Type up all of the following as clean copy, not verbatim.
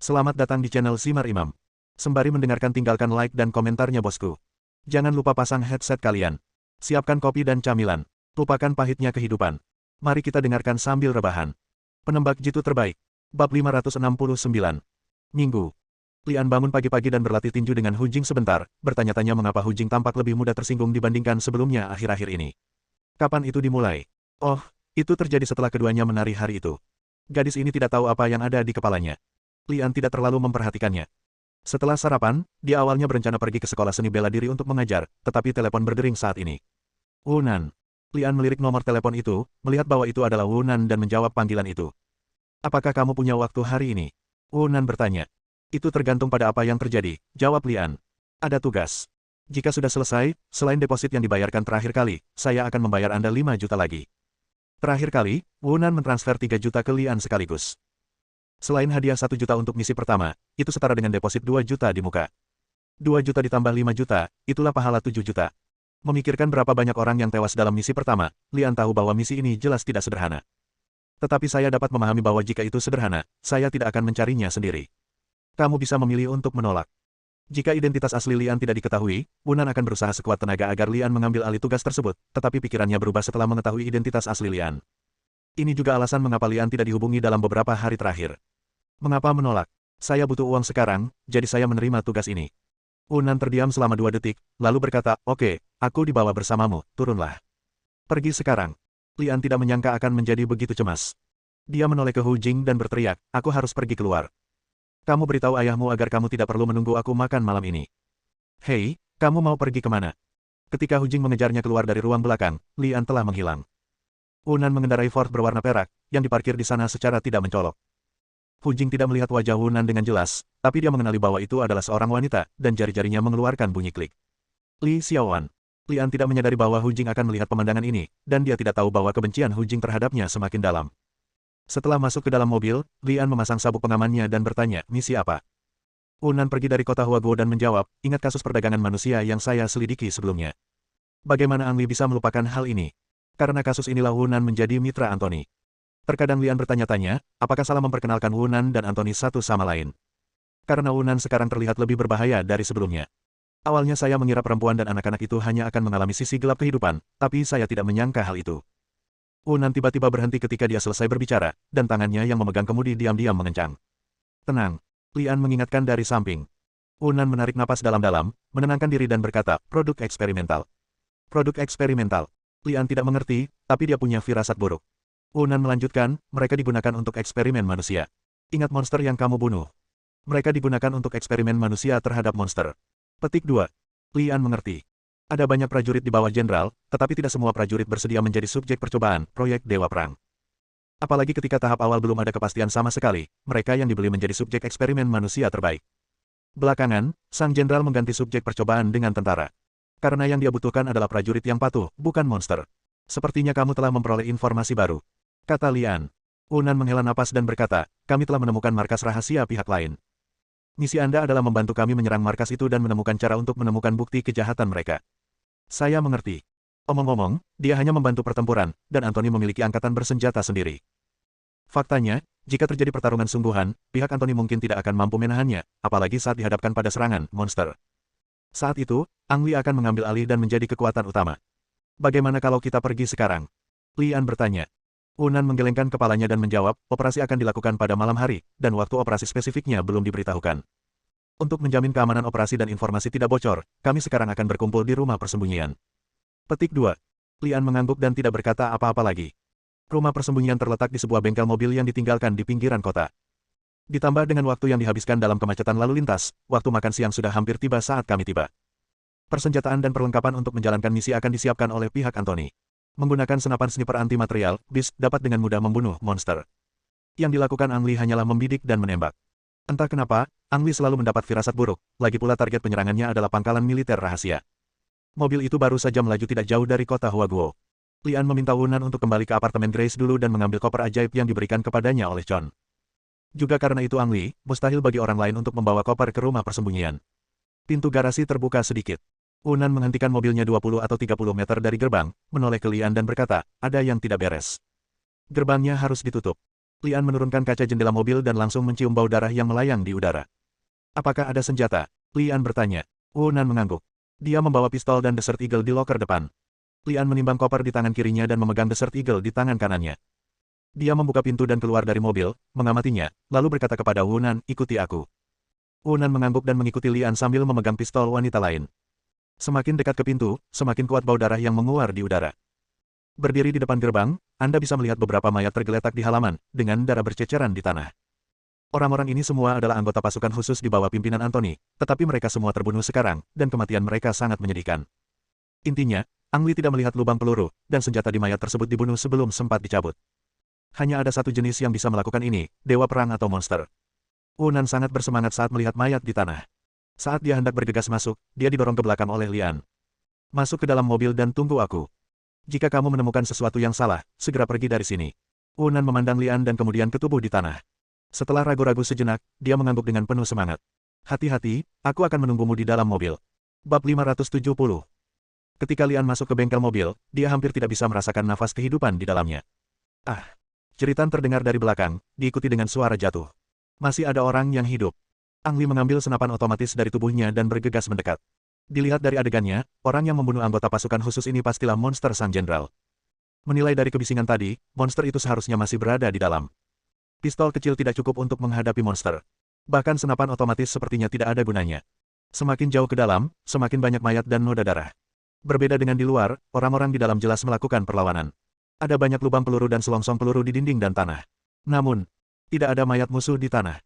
Selamat datang di channel Simar Imam. Sembari mendengarkan tinggalkan like dan komentarnya bosku. Jangan lupa pasang headset kalian. Siapkan kopi dan camilan. Lupakan pahitnya kehidupan. Mari kita dengarkan sambil rebahan. Penembak jitu terbaik. Bab 569. Minggu. Lian bangun pagi-pagi dan berlatih tinju dengan Hu Jing sebentar, bertanya-tanya mengapa Hu Jing tampak lebih mudah tersinggung dibandingkan sebelumnya akhir-akhir ini. Kapan itu dimulai? Oh, itu terjadi setelah keduanya menari hari itu. Gadis ini tidak tahu apa yang ada di kepalanya. Lian tidak terlalu memperhatikannya. Setelah sarapan, dia awalnya berencana pergi ke sekolah seni bela diri untuk mengajar, tetapi telepon berdering saat ini. Wunan. Lian melirik nomor telepon itu, melihat bahwa itu adalah Wunan dan menjawab panggilan itu. Apakah kamu punya waktu hari ini? Wunan bertanya. Itu tergantung pada apa yang terjadi, jawab Lian. Ada tugas. Jika sudah selesai, selain deposit yang dibayarkan terakhir kali, saya akan membayar Anda 5 juta lagi. Terakhir kali, Wunan mentransfer 3 juta ke Lian sekaligus. Selain hadiah 1 juta untuk misi pertama, itu setara dengan deposit 2 juta di muka. 2 juta ditambah 5 juta, itulah pahala 7 juta. Memikirkan berapa banyak orang yang tewas dalam misi pertama, Lian tahu bahwa misi ini jelas tidak sederhana. Tetapi saya dapat memahami bahwa jika itu sederhana, saya tidak akan mencarinya sendiri. Kamu bisa memilih untuk menolak. Jika identitas asli Lian tidak diketahui, Wunan akan berusaha sekuat tenaga agar Lian mengambil alih tugas tersebut, tetapi pikirannya berubah setelah mengetahui identitas asli Lian. Ini juga alasan mengapa Lian tidak dihubungi dalam beberapa hari terakhir. Mengapa menolak? Saya butuh uang sekarang, jadi saya menerima tugas ini. Wunan terdiam selama 2 detik, lalu berkata, oke, aku dibawa bersamamu, turunlah. Pergi sekarang. Lian tidak menyangka akan menjadi begitu cemas. Dia menoleh ke Hu Jing dan berteriak, aku harus pergi keluar. Kamu beritahu ayahmu agar kamu tidak perlu menunggu aku makan malam ini. Hei, kamu mau pergi kemana? Ketika Hu Jing mengejarnya keluar dari ruang belakang, Lian telah menghilang. Wunan mengendarai Ford berwarna perak, yang diparkir di sana secara tidak mencolok. Hu Jing tidak melihat wajah Wunan dengan jelas, tapi dia mengenali bahwa itu adalah seorang wanita, dan jari-jarinya mengeluarkan bunyi klik. Li Xiaowan. Lian tidak menyadari bahwa Hu Jing akan melihat pemandangan ini, dan dia tidak tahu bahwa kebencian Hu Jing terhadapnya semakin dalam. Setelah masuk ke dalam mobil, Lian memasang sabuk pengamannya dan bertanya, misi apa? Wunan pergi dari kota Huaguo dan menjawab, ingat kasus perdagangan manusia yang saya selidiki sebelumnya. Bagaimana Ang Li bisa melupakan hal ini? Karena kasus inilah Wunan menjadi mitra Anthony. Terkadang Lian bertanya-tanya, apakah salah memperkenalkan Wunan dan Anthony satu sama lain? Karena Wunan sekarang terlihat lebih berbahaya dari sebelumnya. Awalnya saya mengira perempuan dan anak-anak itu hanya akan mengalami sisi gelap kehidupan, tapi saya tidak menyangka hal itu. Wunan tiba-tiba berhenti ketika dia selesai berbicara, dan tangannya yang memegang kemudi diam-diam mengencang. Tenang. Lian mengingatkan dari samping. Wunan menarik napas dalam-dalam, menenangkan diri dan berkata, produk eksperimental. Produk eksperimental. Lian tidak mengerti, tapi dia punya firasat buruk. Wunan melanjutkan, mereka digunakan untuk eksperimen manusia. Ingat monster yang kamu bunuh. Mereka digunakan untuk eksperimen manusia terhadap monster. Petik 2. Lian mengerti. Ada banyak prajurit di bawah jenderal, tetapi tidak semua prajurit bersedia menjadi subjek percobaan, proyek Dewa Perang. Apalagi ketika tahap awal belum ada kepastian sama sekali, mereka yang dibeli menjadi subjek eksperimen manusia terbaik. Belakangan, sang jenderal mengganti subjek percobaan dengan tentara. Karena yang dia butuhkan adalah prajurit yang patuh, bukan monster. Sepertinya kamu telah memperoleh informasi baru. Kata Lian. Wunan menghela napas dan berkata, kami telah menemukan markas rahasia pihak lain. Misi Anda adalah membantu kami menyerang markas itu dan menemukan cara untuk menemukan bukti kejahatan mereka. Saya mengerti. Omong-omong, dia hanya membantu pertempuran, dan Anthony memiliki angkatan bersenjata sendiri. Faktanya, jika terjadi pertarungan sungguhan, pihak Anthony mungkin tidak akan mampu menahannya, apalagi saat dihadapkan pada serangan monster. Saat itu, Ang Li akan mengambil alih dan menjadi kekuatan utama. Bagaimana kalau kita pergi sekarang? Lian bertanya. Wunan menggelengkan kepalanya dan menjawab, operasi akan dilakukan pada malam hari, dan waktu operasi spesifiknya belum diberitahukan. Untuk menjamin keamanan operasi dan informasi tidak bocor, kami sekarang akan berkumpul di rumah persembunyian. Petik 2. Lian mengangguk dan tidak berkata apa-apa lagi. Rumah persembunyian terletak di sebuah bengkel mobil yang ditinggalkan di pinggiran kota. Ditambah dengan waktu yang dihabiskan dalam kemacetan lalu lintas, waktu makan siang sudah hampir tiba saat kami tiba. Persenjataan dan perlengkapan untuk menjalankan misi akan disiapkan oleh pihak Anthony. Menggunakan senapan sniper anti-material, BIS dapat dengan mudah membunuh monster. Yang dilakukan Ang Li hanyalah membidik dan menembak. Entah kenapa, Ang Li selalu mendapat firasat buruk, lagi pula target penyerangannya adalah pangkalan militer rahasia. Mobil itu baru saja melaju tidak jauh dari kota Huaguo. Lian meminta Wunan untuk kembali ke apartemen Grace dulu dan mengambil koper ajaib yang diberikan kepadanya oleh John. Juga karena itu Ang Li, mustahil bagi orang lain untuk membawa koper ke rumah persembunyian. Pintu garasi terbuka sedikit. Wunan menghentikan mobilnya 20 atau 30 meter dari gerbang, menoleh ke Lian dan berkata, ada yang tidak beres. Gerbangnya harus ditutup. Lian menurunkan kaca jendela mobil dan langsung mencium bau darah yang melayang di udara. Apakah ada senjata? Lian bertanya. Wu Nan mengangguk. Dia membawa pistol dan Desert Eagle di loker depan. Lian menimbang koper di tangan kirinya dan memegang Desert Eagle di tangan kanannya. Dia membuka pintu dan keluar dari mobil, mengamatinya, lalu berkata kepada Wu Nan, ikuti aku. Wu Nan mengangguk dan mengikuti Lian sambil memegang pistol wanita lain. Semakin dekat ke pintu, semakin kuat bau darah yang menguar di udara. Berdiri di depan gerbang, Anda bisa melihat beberapa mayat tergeletak di halaman, dengan darah berceceran di tanah. Orang-orang ini semua adalah anggota pasukan khusus di bawah pimpinan Anthony, tetapi mereka semua terbunuh sekarang, dan kematian mereka sangat menyedihkan. Intinya, Ang Li tidak melihat lubang peluru, dan senjata di mayat tersebut dibunuh sebelum sempat dicabut. Hanya ada satu jenis yang bisa melakukan ini, dewa perang atau monster. Wu Nan sangat bersemangat saat melihat mayat di tanah. Saat dia hendak bergegas masuk, dia didorong ke belakang oleh Lian. Masuk ke dalam mobil dan tunggu aku. Jika kamu menemukan sesuatu yang salah, segera pergi dari sini. Wu Nan memandang Lian dan kemudian ke tubuh di tanah. Setelah ragu-ragu sejenak, dia mengangguk dengan penuh semangat. Hati-hati, aku akan menunggumu di dalam mobil. Bab 570. Ketika Lian masuk ke bengkel mobil, dia hampir tidak bisa merasakan nafas kehidupan di dalamnya. Ah! Jeritan terdengar dari belakang, diikuti dengan suara jatuh. Masih ada orang yang hidup. Ang Li mengambil senapan otomatis dari tubuhnya dan bergegas mendekat. Dilihat dari adegannya, orang yang membunuh anggota pasukan khusus ini pastilah monster sang jenderal. Menilai dari kebisingan tadi, monster itu seharusnya masih berada di dalam. Pistol kecil tidak cukup untuk menghadapi monster. Bahkan senapan otomatis sepertinya tidak ada gunanya. Semakin jauh ke dalam, semakin banyak mayat dan noda darah. Berbeda dengan di luar, orang-orang di dalam jelas melakukan perlawanan. Ada banyak lubang peluru dan selongsong peluru di dinding dan tanah. Namun, tidak ada mayat musuh di tanah.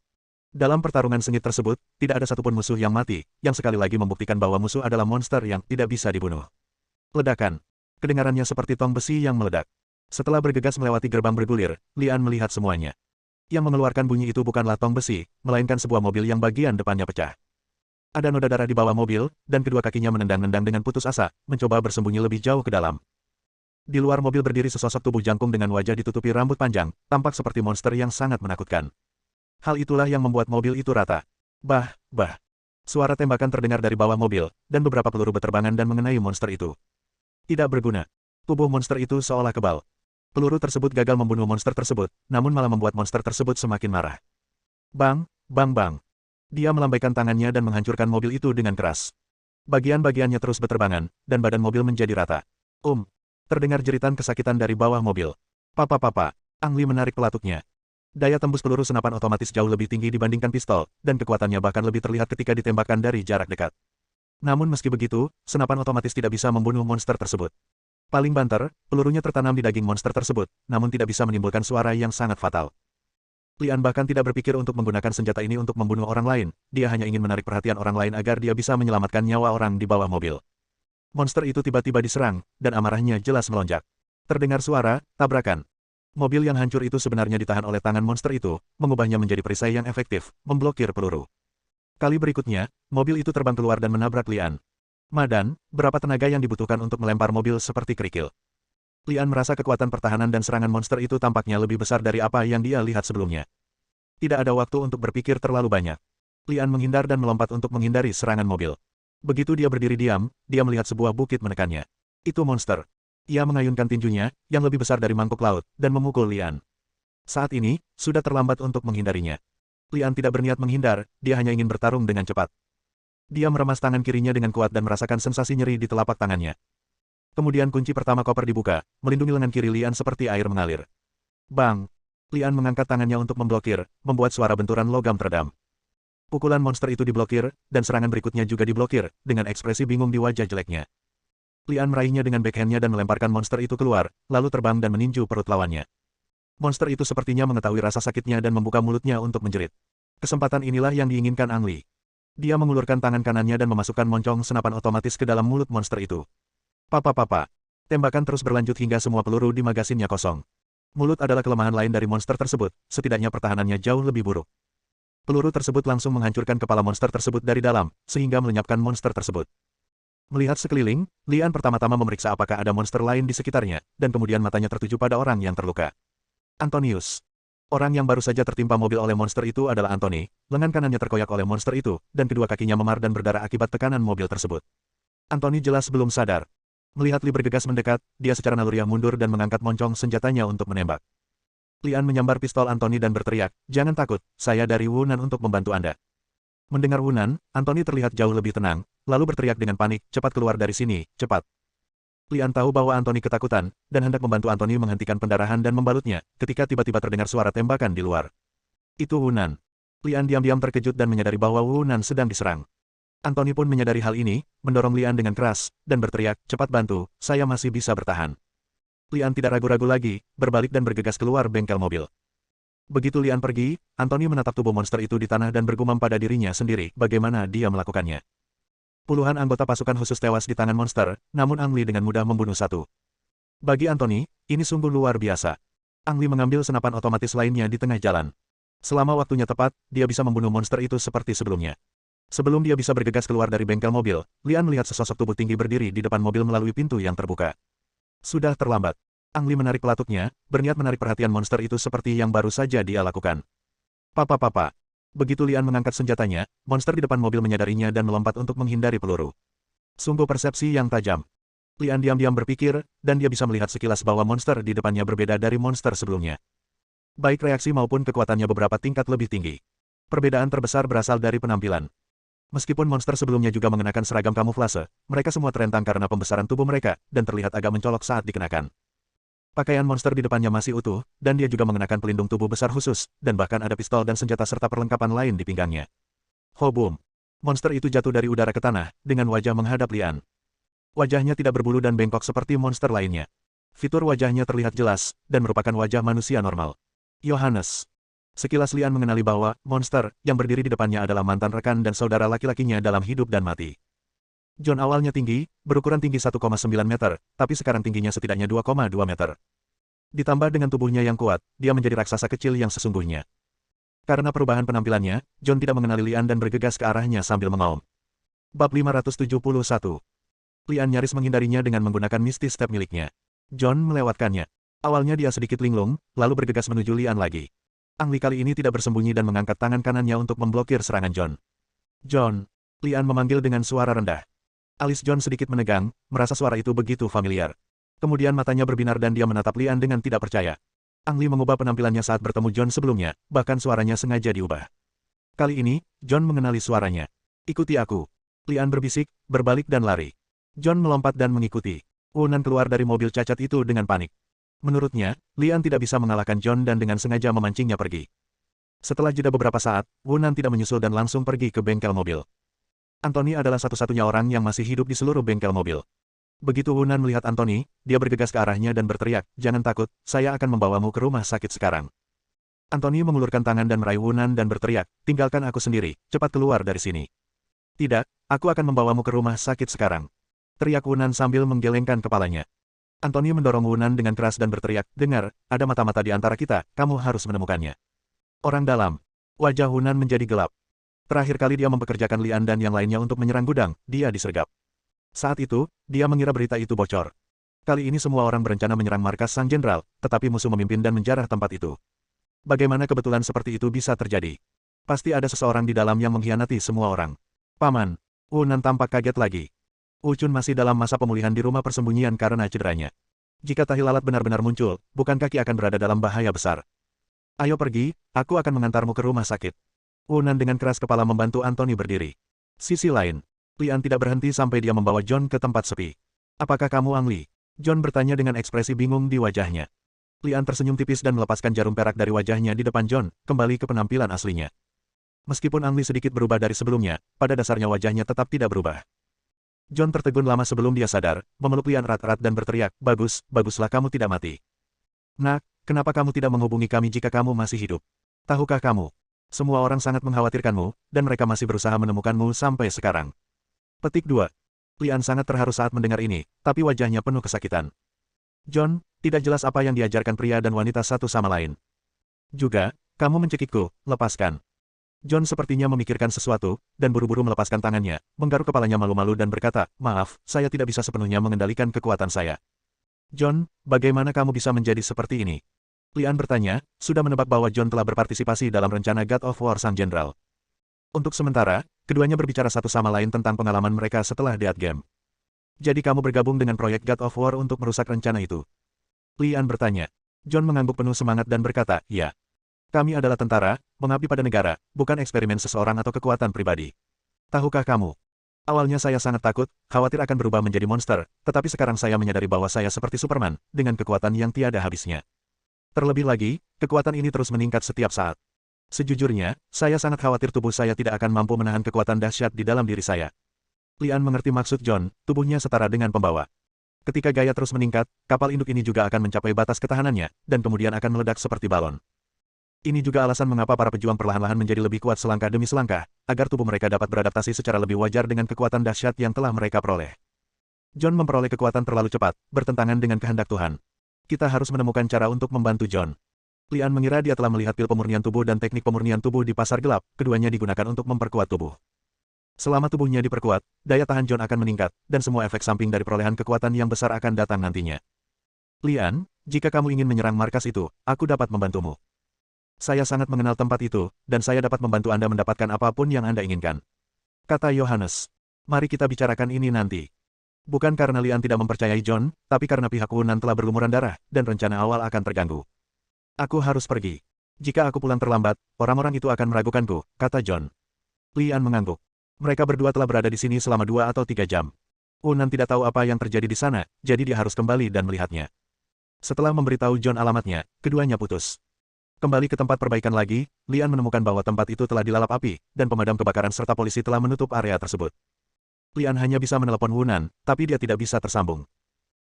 Dalam pertarungan sengit tersebut, tidak ada satupun musuh yang mati, yang sekali lagi membuktikan bahwa musuh adalah monster yang tidak bisa dibunuh. Ledakan. Kedengarannya seperti tong besi yang meledak. Setelah bergegas melewati gerbang bergulir, Lian melihat semuanya. Yang mengeluarkan bunyi itu bukanlah tong besi, melainkan sebuah mobil yang bagian depannya pecah. Ada noda darah di bawah mobil, dan kedua kakinya menendang-nendang dengan putus asa, mencoba bersembunyi lebih jauh ke dalam. Di luar mobil berdiri sesosok tubuh jangkung dengan wajah ditutupi rambut panjang, tampak seperti monster yang sangat menakutkan. Hal itulah yang membuat mobil itu rata. Bah. Suara tembakan terdengar dari bawah mobil, dan beberapa peluru berterbangan dan mengenai monster itu. Tidak berguna. Tubuh monster itu seolah kebal. Peluru tersebut gagal membunuh monster tersebut, namun malah membuat monster tersebut semakin marah. Bang. Dia melambaikan tangannya dan menghancurkan mobil itu dengan keras. Bagian-bagiannya terus berterbangan, dan badan mobil menjadi rata. Terdengar jeritan kesakitan dari bawah mobil. Papa. Ang Li menarik pelatuknya. Daya tembus peluru senapan otomatis jauh lebih tinggi dibandingkan pistol, dan kekuatannya bahkan lebih terlihat ketika ditembakkan dari jarak dekat. Namun meski begitu, senapan otomatis tidak bisa membunuh monster tersebut. Paling banter, pelurunya tertanam di daging monster tersebut, namun tidak bisa menimbulkan suara yang sangat fatal. Lian bahkan tidak berpikir untuk menggunakan senjata ini untuk membunuh orang lain, dia hanya ingin menarik perhatian orang lain agar dia bisa menyelamatkan nyawa orang di bawah mobil. Monster itu tiba-tiba diserang, dan amarahnya jelas melonjak. Terdengar suara tabrakan. Mobil yang hancur itu sebenarnya ditahan oleh tangan monster itu, mengubahnya menjadi perisai yang efektif, memblokir peluru. Kali berikutnya, mobil itu terbang keluar dan menabrak Lian. Madan, berapa tenaga yang dibutuhkan untuk melempar mobil seperti kerikil? Lian merasa kekuatan pertahanan dan serangan monster itu tampaknya lebih besar dari apa yang dia lihat sebelumnya. Tidak ada waktu untuk berpikir terlalu banyak. Lian menghindar dan melompat untuk menghindari serangan mobil. Begitu dia berdiri diam, dia melihat sebuah bukit menekannya. Itu monster. Ia mengayunkan tinjunya, yang lebih besar dari mangkuk laut, dan memukul Lian. Saat ini, sudah terlambat untuk menghindarinya. Lian tidak berniat menghindar, dia hanya ingin bertarung dengan cepat. Dia meremas tangan kirinya dengan kuat dan merasakan sensasi nyeri di telapak tangannya. Kemudian kunci pertama koper dibuka, melindungi lengan kiri Lian seperti air mengalir. Bang! Lian mengangkat tangannya untuk memblokir, membuat suara benturan logam teredam. Pukulan monster itu diblokir, dan serangan berikutnya juga diblokir, dengan ekspresi bingung di wajah jeleknya. Lian meraihnya dengan backhandnya dan melemparkan monster itu keluar, lalu terbang dan meninju perut lawannya. Monster itu sepertinya mengetahui rasa sakitnya dan membuka mulutnya untuk menjerit. Kesempatan inilah yang diinginkan Ang Li. Dia mengulurkan tangan kanannya dan memasukkan moncong senapan otomatis ke dalam mulut monster itu. Papa. Tembakan terus berlanjut hingga semua peluru di magasinnya kosong. Mulut adalah kelemahan lain dari monster tersebut, setidaknya pertahanannya jauh lebih buruk. Peluru tersebut langsung menghancurkan kepala monster tersebut dari dalam, sehingga melenyapkan monster tersebut. Melihat sekeliling, Lian pertama-tama memeriksa apakah ada monster lain di sekitarnya, dan kemudian matanya tertuju pada orang yang terluka. Antonius. Orang yang baru saja tertimpa mobil oleh monster itu adalah Anthony, lengan kanannya terkoyak oleh monster itu, dan kedua kakinya memar dan berdarah akibat tekanan mobil tersebut. Anthony jelas belum sadar. Melihat Li bergegas mendekat, dia secara naluriah mundur dan mengangkat moncong senjatanya untuk menembak. Lian menyambar pistol Anthony dan berteriak, "Jangan takut, saya dari Wunan untuk membantu Anda." Mendengar Wunan, Anthony terlihat jauh lebih tenang, lalu berteriak dengan panik, "Cepat keluar dari sini, cepat." Lian tahu bahwa Anthony ketakutan, dan hendak membantu Anthony menghentikan pendarahan dan membalutnya, ketika tiba-tiba terdengar suara tembakan di luar. Itu Wunan. Lian diam-diam terkejut dan menyadari bahwa Wunan sedang diserang. Anthony pun menyadari hal ini, mendorong Lian dengan keras, dan berteriak, "Cepat bantu, saya masih bisa bertahan." Lian tidak ragu-ragu lagi, berbalik dan bergegas keluar bengkel mobil. Begitu Lian pergi, Anthony menatap tubuh monster itu di tanah dan bergumam pada dirinya sendiri bagaimana dia melakukannya. Puluhan anggota pasukan khusus tewas di tangan monster, namun Ang Li dengan mudah membunuh satu. Bagi Anthony, ini sungguh luar biasa. Ang Li mengambil senapan otomatis lainnya di tengah jalan. Selama waktunya tepat, dia bisa membunuh monster itu seperti sebelumnya. Sebelum dia bisa bergegas keluar dari bengkel mobil, Lian melihat sesosok tubuh tinggi berdiri di depan mobil melalui pintu yang terbuka. Sudah terlambat. Ang Li menarik pelatuknya, berniat menarik perhatian monster itu seperti yang baru saja dia lakukan. Papa. Begitu Lian mengangkat senjatanya, monster di depan mobil menyadarinya dan melompat untuk menghindari peluru. Sungguh persepsi yang tajam. Lian diam-diam berpikir, dan dia bisa melihat sekilas bahwa monster di depannya berbeda dari monster sebelumnya. Baik reaksi maupun kekuatannya beberapa tingkat lebih tinggi. Perbedaan terbesar berasal dari penampilan. Meskipun monster sebelumnya juga mengenakan seragam kamuflase, mereka semua terentang karena pembesaran tubuh mereka, dan terlihat agak mencolok saat dikenakan. Pakaian monster di depannya masih utuh, dan dia juga mengenakan pelindung tubuh besar khusus, dan bahkan ada pistol dan senjata serta perlengkapan lain di pinggangnya. Ho-boom! Monster itu jatuh dari udara ke tanah, dengan wajah menghadap Lian. Wajahnya tidak berbulu dan bengkok seperti monster lainnya. Fitur wajahnya terlihat jelas, dan merupakan wajah manusia normal. Yohanes. Sekilas Lian mengenali bahwa monster yang berdiri di depannya adalah mantan rekan dan saudara laki-lakinya dalam hidup dan mati. John awalnya tinggi, berukuran tinggi 1,9 meter, tapi sekarang tingginya setidaknya 2,2 meter. Ditambah dengan tubuhnya yang kuat, dia menjadi raksasa kecil yang sesungguhnya. Karena perubahan penampilannya, John tidak mengenali Lian dan bergegas ke arahnya sambil mengaum. Bab 571. Lian nyaris menghindarinya dengan menggunakan Misty Step miliknya. John melewatkannya. Awalnya dia sedikit linglung, lalu bergegas menuju Lian lagi. Ang Li kali ini tidak bersembunyi dan mengangkat tangan kanannya untuk memblokir serangan John. "John," Lian memanggil dengan suara rendah. Alis John sedikit menegang, merasa suara itu begitu familiar. Kemudian matanya berbinar dan dia menatap Lian dengan tidak percaya. Ang Li mengubah penampilannya saat bertemu John sebelumnya, bahkan suaranya sengaja diubah. Kali ini, John mengenali suaranya. "Ikuti aku." Lian berbisik, berbalik dan lari. John melompat dan mengikuti. Wunan keluar dari mobil cacat itu dengan panik. Menurutnya, Lian tidak bisa mengalahkan John dan dengan sengaja memancingnya pergi. Setelah jeda beberapa saat, Wunan tidak menyusul dan langsung pergi ke bengkel mobil. Anthony adalah satu-satunya orang yang masih hidup di seluruh bengkel mobil. Begitu Wunan melihat Anthony, dia bergegas ke arahnya dan berteriak, "Jangan takut, saya akan membawamu ke rumah sakit sekarang." Anthony mengulurkan tangan dan meraih Wunan dan berteriak, "Tinggalkan aku sendiri, cepat keluar dari sini." "Tidak, aku akan membawamu ke rumah sakit sekarang," teriak Wunan sambil menggelengkan kepalanya. Anthony mendorong Wunan dengan keras dan berteriak, "Dengar, ada mata-mata di antara kita, kamu harus menemukannya." Orang dalam. Wajah Wunan menjadi gelap. Terakhir kali dia mempekerjakan Lian dan yang lainnya untuk menyerang gudang, dia disergap. Saat itu, dia mengira berita itu bocor. Kali ini semua orang berencana menyerang markas Sang Jenderal, tetapi musuh memimpin dan menjarah tempat itu. Bagaimana kebetulan seperti itu bisa terjadi? Pasti ada seseorang di dalam yang mengkhianati semua orang. "Paman." Wunan tampak kaget lagi. Wu Chun masih dalam masa pemulihan di rumah persembunyian karena cederanya. Jika tahi lalat benar-benar muncul, bukan kaki akan berada dalam bahaya besar. "Ayo pergi, aku akan mengantarmu ke rumah sakit." Wunan dengan keras kepala membantu Anthony berdiri. Sisi lain, Lian tidak berhenti sampai dia membawa John ke tempat sepi. "Apakah kamu Ang Li?" John bertanya dengan ekspresi bingung di wajahnya. Lian tersenyum tipis dan melepaskan jarum perak dari wajahnya di depan John, kembali ke penampilan aslinya. Meskipun Ang Li sedikit berubah dari sebelumnya, pada dasarnya wajahnya tetap tidak berubah. John tertegun lama sebelum dia sadar, memeluk Lian erat-erat dan berteriak, baguslah kamu tidak mati." "Nak, kenapa kamu tidak menghubungi kami jika kamu masih hidup? Tahukah kamu? Semua orang sangat mengkhawatirkanmu, dan mereka masih berusaha menemukanmu sampai sekarang." Petik 2. Lian sangat terharu saat mendengar ini, tapi wajahnya penuh kesakitan. "John, tidak jelas apa yang diajarkan pria dan wanita satu sama lain. Juga, kamu mencekikku, lepaskan." John sepertinya memikirkan sesuatu, dan buru-buru melepaskan tangannya, menggaruk kepalanya malu-malu dan berkata, "Maaf, saya tidak bisa sepenuhnya mengendalikan kekuatan saya." "John, bagaimana kamu bisa menjadi seperti ini?" Lian bertanya, sudah menebak bahwa John telah berpartisipasi dalam rencana God of War Sang Jenderal. Untuk sementara, keduanya berbicara satu sama lain tentang pengalaman mereka setelah Death Game. "Jadi kamu bergabung dengan proyek God of War untuk merusak rencana itu?" Lian bertanya. John mengangguk penuh semangat dan berkata, ya. Kami adalah tentara, mengabdi pada negara, bukan eksperimen seseorang atau kekuatan pribadi. Tahukah kamu? Awalnya saya sangat takut, khawatir akan berubah menjadi monster, tetapi sekarang saya menyadari bahwa saya seperti Superman, dengan kekuatan yang tiada habisnya. Terlebih lagi, kekuatan ini terus meningkat setiap saat. Sejujurnya, saya sangat khawatir tubuh saya tidak akan mampu menahan kekuatan dahsyat di dalam diri saya. Lian mengerti maksud John, tubuhnya setara dengan pembawa. Ketika gaya terus meningkat, kapal induk ini juga akan mencapai batas ketahanannya, dan kemudian akan meledak seperti balon. Ini juga alasan mengapa para pejuang perlahan-lahan menjadi lebih kuat selangkah demi selangkah, agar tubuh mereka dapat beradaptasi secara lebih wajar dengan kekuatan dahsyat yang telah mereka peroleh. John memperoleh kekuatan terlalu cepat, bertentangan dengan kehendak Tuhan. Kita harus menemukan cara untuk membantu John. Lian mengira dia telah melihat pil pemurnian tubuh dan teknik pemurnian tubuh di pasar gelap, keduanya digunakan untuk memperkuat tubuh. Selama tubuhnya diperkuat, daya tahan John akan meningkat, dan semua efek samping dari perolehan kekuatan yang besar akan datang nantinya. Lian, jika kamu ingin menyerang markas itu, aku dapat membantumu. Saya sangat mengenal tempat itu, dan saya dapat membantu Anda mendapatkan apapun yang Anda inginkan. Kata Yohanes. Mari kita bicarakan ini nanti. Bukan karena Lian tidak mempercayai John, tapi karena pihak Wunan telah berlumuran darah, dan rencana awal akan terganggu. Aku harus pergi. Jika aku pulang terlambat, orang-orang itu akan meragukanku, kata John. Lian mengangguk. Mereka berdua telah berada di sini selama 2 atau 3 jam. Wunan tidak tahu apa yang terjadi di sana, jadi dia harus kembali dan melihatnya. Setelah memberitahu John alamatnya, keduanya putus. Kembali ke tempat perbaikan lagi, Lian menemukan bahwa tempat itu telah dilalap api, dan pemadam kebakaran serta polisi telah menutup area tersebut. Lian hanya bisa menelepon Wunan, tapi dia tidak bisa tersambung.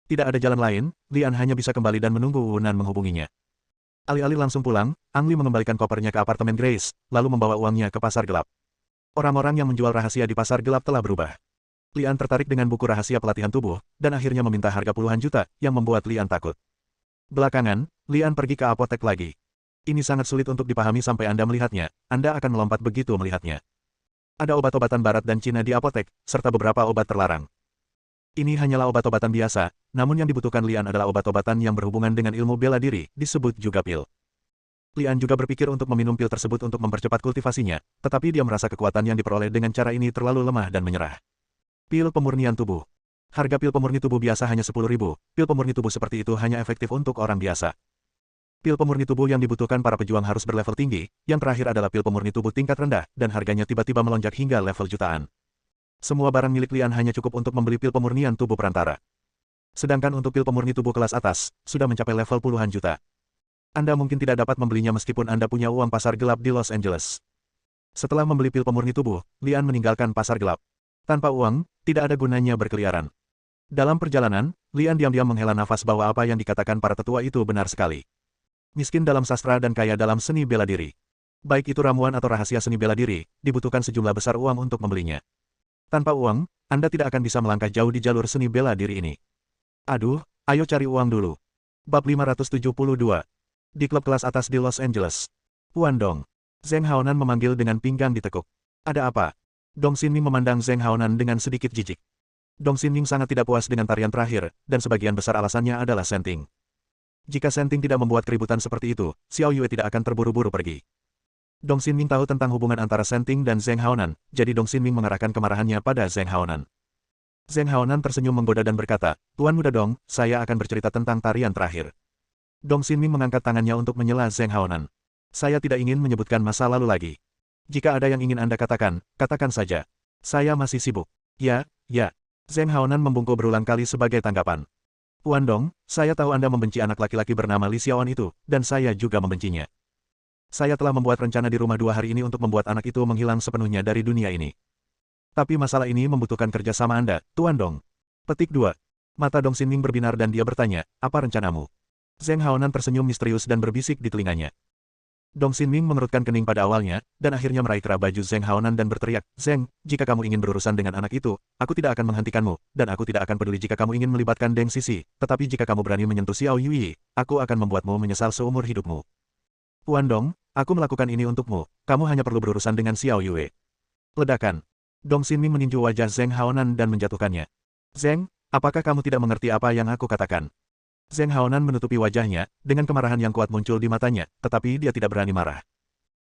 Tidak ada jalan lain, Lian hanya bisa kembali dan menunggu Wunan menghubunginya. Alih-alih langsung pulang, Ang Li mengembalikan kopernya ke apartemen Grace, lalu membawa uangnya ke pasar gelap. Orang-orang yang menjual rahasia di pasar gelap telah berubah. Lian tertarik dengan buku rahasia pelatihan tubuh, dan akhirnya meminta harga puluhan juta, yang membuat Lian takut. Belakangan, Lian pergi ke apotek lagi. Ini sangat sulit untuk dipahami sampai Anda melihatnya, Anda akan melompat begitu melihatnya. Ada obat-obatan barat dan Cina di apotek, serta beberapa obat terlarang. Ini hanyalah obat-obatan biasa, namun yang dibutuhkan Lian adalah obat-obatan yang berhubungan dengan ilmu bela diri, disebut juga pil. Lian juga berpikir untuk meminum pil tersebut untuk mempercepat kultivasinya, tetapi dia merasa kekuatan yang diperoleh dengan cara ini terlalu lemah dan menyerah. Pil pemurnian tubuh. Harga pil pemurni tubuh biasa hanya 10.000, pil pemurni tubuh seperti itu hanya efektif untuk orang biasa. Pil pemurni tubuh yang dibutuhkan para pejuang harus berlevel tinggi, yang terakhir adalah pil pemurni tubuh tingkat rendah, dan harganya tiba-tiba melonjak hingga level jutaan. Semua barang milik Lian hanya cukup untuk membeli pil pemurnian tubuh perantara. Sedangkan untuk pil pemurni tubuh kelas atas, sudah mencapai level puluhan juta. Anda mungkin tidak dapat membelinya meskipun Anda punya uang pasar gelap di Los Angeles. Setelah membeli pil pemurni tubuh, Lian meninggalkan pasar gelap. Tanpa uang, tidak ada gunanya berkeliaran. Dalam perjalanan, Lian diam-diam menghela nafas bahwa apa yang dikatakan para tetua itu benar sekali. Miskin dalam sastra dan kaya dalam seni bela diri. Baik itu ramuan atau rahasia seni bela diri, dibutuhkan sejumlah besar uang untuk membelinya. Tanpa uang, Anda tidak akan bisa melangkah jauh di jalur seni bela diri ini. Aduh, ayo cari uang dulu. Bab 572. Di klub kelas atas di Los Angeles. Puan Dong. Zheng Haonan memanggil dengan pinggang ditekuk. Ada apa? Dong Xinming memandang Zheng Haonan dengan sedikit jijik. Dong Xinming sangat tidak puas dengan tarian terakhir, dan sebagian besar alasannya adalah Senting. Jika Senting tidak membuat keributan seperti itu, Xiao Yue tidak akan terburu-buru pergi. Dong Xinming tahu tentang hubungan antara Senting dan Zheng Haonan, jadi Dong Xinming mengarahkan kemarahannya pada Zheng Haonan. Zheng Haonan tersenyum menggoda dan berkata, Tuan muda Dong, saya akan bercerita tentang tarian terakhir. Dong Xinming mengangkat tangannya untuk menyela Zheng Haonan. Saya tidak ingin menyebutkan masa lalu lagi. Jika ada yang ingin Anda katakan, katakan saja. Saya masih sibuk. Ya, ya. Zheng Haonan membungkuk berulang kali sebagai tanggapan. Puan Dong, saya tahu Anda membenci anak laki-laki bernama Li Xiaoan itu, dan saya juga membencinya. Saya telah membuat rencana di rumah 2 hari ini untuk membuat anak itu menghilang sepenuhnya dari dunia ini. Tapi masalah ini membutuhkan kerjasama Anda, Tuan Dong. Petik 2. Mata Dong Xinming berbinar dan dia bertanya, apa rencanamu? Zheng Haonan tersenyum misterius dan berbisik di telinganya. Dong Xinming mengerutkan kening pada awalnya, dan akhirnya meraih kerah baju Zheng Haonan dan berteriak, Zheng, jika kamu ingin berurusan dengan anak itu, aku tidak akan menghentikanmu, dan aku tidak akan peduli jika kamu ingin melibatkan Deng Sisi, tetapi jika kamu berani menyentuh Xiao Yue, aku akan membuatmu menyesal seumur hidupmu. Puan Dong, aku melakukan ini untukmu, kamu hanya perlu berurusan dengan Xiao Yue. Ledakan. Dong Xinming meninju wajah Zheng Haonan dan menjatuhkannya. Zheng, apakah kamu tidak mengerti apa yang aku katakan? Zheng Haonan menutupi wajahnya, dengan kemarahan yang kuat muncul di matanya, tetapi dia tidak berani marah.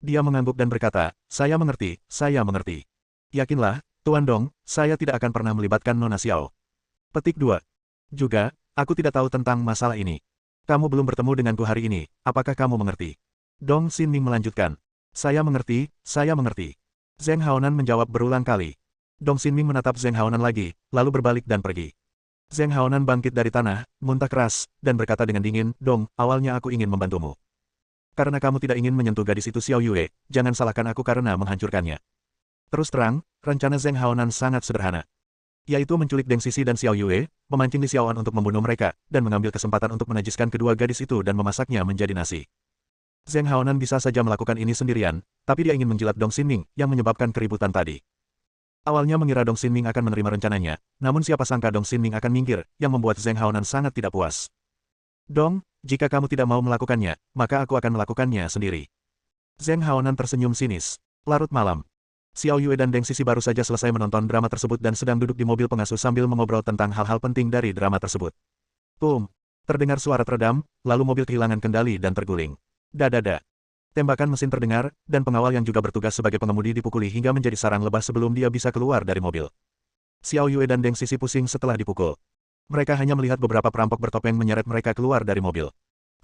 Dia mengangguk dan berkata, saya mengerti, saya mengerti. Yakinlah, Tuan Dong, saya tidak akan pernah melibatkan Nona Xiao. Petik 2. Juga, aku tidak tahu tentang masalah ini. Kamu belum bertemu denganku hari ini, apakah kamu mengerti? Dong Xinming melanjutkan. Saya mengerti, saya mengerti. Zheng Haonan menjawab berulang kali. Dong Xinming menatap Zheng Haonan lagi, lalu berbalik dan pergi. Zheng Haonan bangkit dari tanah, muntah keras, dan berkata dengan dingin, Dong, awalnya aku ingin membantumu. Karena kamu tidak ingin menyentuh gadis itu Xiao Yue, jangan salahkan aku karena menghancurkannya. Terus terang, rencana Zheng Haonan sangat sederhana. Yaitu menculik Deng Sisi dan Xiao Yue, memancing Li Xiaoan untuk membunuh mereka, dan mengambil kesempatan untuk menajiskan kedua gadis itu dan memasaknya menjadi nasi. Zheng Haonan bisa saja melakukan ini sendirian, tapi dia ingin menjilat Dong Xinming, yang menyebabkan keributan tadi. Awalnya mengira Dong Xinming akan menerima rencananya, namun siapa sangka Dong Xinming akan minggir, yang membuat Zheng Haonan sangat tidak puas. Dong, jika kamu tidak mau melakukannya, maka aku akan melakukannya sendiri. Zheng Haonan tersenyum sinis. Larut malam. Xiao Yue dan Deng Sisi baru saja selesai menonton drama tersebut dan sedang duduk di mobil pengasuh sambil mengobrol tentang hal-hal penting dari drama tersebut. Boom! Terdengar suara teredam, lalu mobil kehilangan kendali dan terguling. Dadada. Tembakan mesin terdengar, dan pengawal yang juga bertugas sebagai pengemudi dipukuli hingga menjadi sarang lebah sebelum dia bisa keluar dari mobil. Xiao Yue dan Deng Sisi pusing setelah dipukul. Mereka hanya melihat beberapa perampok bertopeng menyeret mereka keluar dari mobil.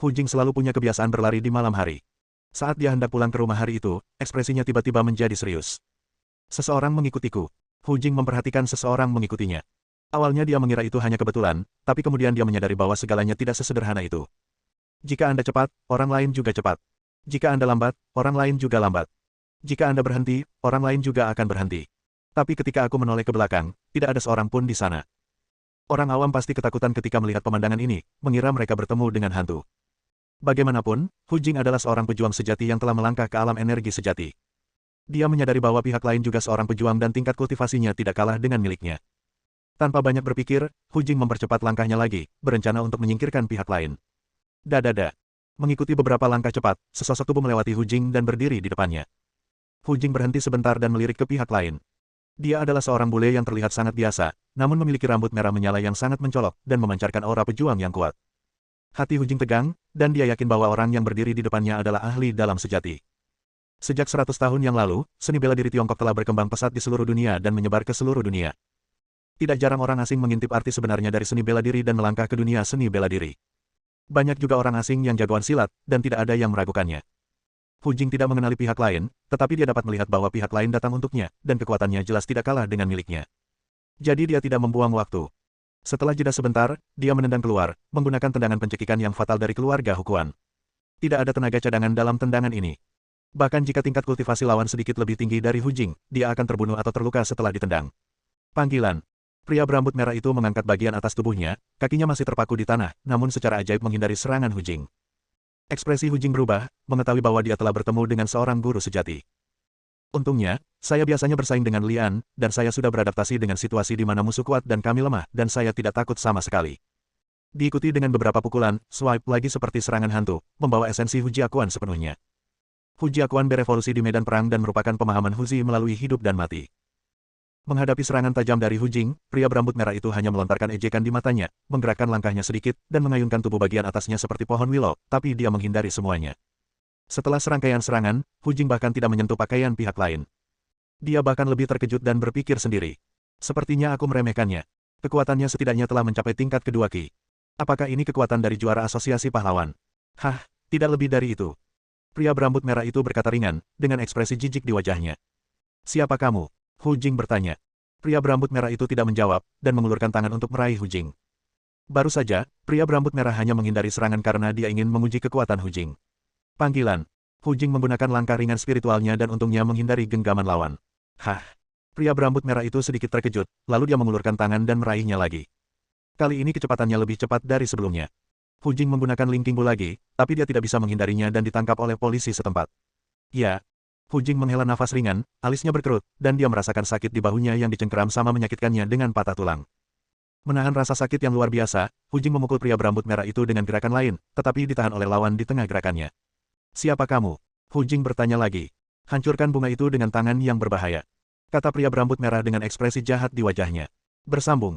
Hu Jing selalu punya kebiasaan berlari di malam hari. Saat dia hendak pulang ke rumah hari itu, ekspresinya tiba-tiba menjadi serius. Seseorang mengikutiku. Hu Jing memperhatikan seseorang mengikutinya. Awalnya dia mengira itu hanya kebetulan, tapi kemudian dia menyadari bahwa segalanya tidak sesederhana itu. Jika Anda cepat, orang lain juga cepat. Jika Anda lambat, orang lain juga lambat. Jika Anda berhenti, orang lain juga akan berhenti. Tapi ketika aku menoleh ke belakang, tidak ada seorang pun di sana. Orang awam pasti ketakutan ketika melihat pemandangan ini, mengira mereka bertemu dengan hantu. Bagaimanapun, Hu Jing adalah seorang pejuang sejati yang telah melangkah ke alam energi sejati. Dia menyadari bahwa pihak lain juga seorang pejuang dan tingkat kultivasinya tidak kalah dengan miliknya. Tanpa banyak berpikir, Hu Jing mempercepat langkahnya lagi, berencana untuk menyingkirkan pihak lain. Dadada. Mengikuti beberapa langkah cepat, sesosok tubuh melewati Hu Jing dan berdiri di depannya. Hu Jing berhenti sebentar dan melirik ke pihak lain. Dia adalah seorang bule yang terlihat sangat biasa, namun memiliki rambut merah menyala yang sangat mencolok dan memancarkan aura pejuang yang kuat. Hati Hu Jing tegang, dan dia yakin bahwa orang yang berdiri di depannya adalah ahli dalam sejati. Sejak 100 tahun yang lalu, seni bela diri Tiongkok telah berkembang pesat di seluruh dunia dan menyebar ke seluruh dunia. Tidak jarang orang asing mengintip arti sebenarnya dari seni bela diri dan melangkah ke dunia seni bela diri. Banyak juga orang asing yang jagoan silat, dan tidak ada yang meragukannya. Hu Jing tidak mengenali pihak lain, tetapi dia dapat melihat bahwa pihak lain datang untuknya, dan kekuatannya jelas tidak kalah dengan miliknya. Jadi dia tidak membuang waktu. Setelah jeda sebentar, dia menendang keluar, menggunakan tendangan pencekikan yang fatal dari keluarga Hukuan. Tidak ada tenaga cadangan dalam tendangan ini. Bahkan jika tingkat kultivasi lawan sedikit lebih tinggi dari Hu Jing, dia akan terbunuh atau terluka setelah ditendang. Panggilan. Pria berambut merah itu mengangkat bagian atas tubuhnya, kakinya masih terpaku di tanah, namun secara ajaib menghindari serangan Hu Jing. Ekspresi Hu Jing berubah, mengetahui bahwa dia telah bertemu dengan seorang guru sejati. Untungnya, saya biasanya bersaing dengan Lian, dan saya sudah beradaptasi dengan situasi di mana musuh kuat dan kami lemah, dan saya tidak takut sama sekali. Diikuti dengan beberapa pukulan, swipe lagi seperti serangan hantu, membawa esensi Hu Jiaquan sepenuhnya. Hu Jiaquan berevolusi di medan perang dan merupakan pemahaman Hu Zi melalui hidup dan mati. Menghadapi serangan tajam dari Hu Jing, pria berambut merah itu hanya melontarkan ejekan di matanya, menggerakkan langkahnya sedikit, dan mengayunkan tubuh bagian atasnya seperti pohon willow, tapi dia menghindari semuanya. Setelah serangkaian serangan, Hu Jing bahkan tidak menyentuh pakaian pihak lain. Dia bahkan lebih terkejut dan berpikir sendiri. Sepertinya aku meremehkannya. Kekuatannya setidaknya telah mencapai tingkat kedua Qi. Apakah ini kekuatan dari juara asosiasi pahlawan? Hah, tidak lebih dari itu. Pria berambut merah itu berkata ringan, dengan ekspresi jijik di wajahnya. Siapa kamu? Hu Jing bertanya. Pria berambut merah itu tidak menjawab, dan mengulurkan tangan untuk meraih Hu Jing. Baru saja, pria berambut merah hanya menghindari serangan karena dia ingin menguji kekuatan Hu Jing. Panggilan. Hu Jing menggunakan langkah ringan spiritualnya dan untungnya menghindari genggaman lawan. Hah! Pria berambut merah itu sedikit terkejut, lalu dia mengulurkan tangan dan meraihnya lagi. Kali ini kecepatannya lebih cepat dari sebelumnya. Hu Jing menggunakan Linking Bu lagi, tapi dia tidak bisa menghindarinya dan ditangkap oleh polisi setempat. Ya. Hu Jing menghela nafas ringan, alisnya berkerut, dan dia merasakan sakit di bahunya yang dicengkeram sama menyakitkannya dengan patah tulang. Menahan rasa sakit yang luar biasa, Hu Jing memukul pria berambut merah itu dengan gerakan lain, tetapi ditahan oleh lawan di tengah gerakannya. Siapa kamu? Hu Jing bertanya lagi. Hancurkan bunga itu dengan tangan yang berbahaya. Kata pria berambut merah dengan ekspresi jahat di wajahnya. Bersambung.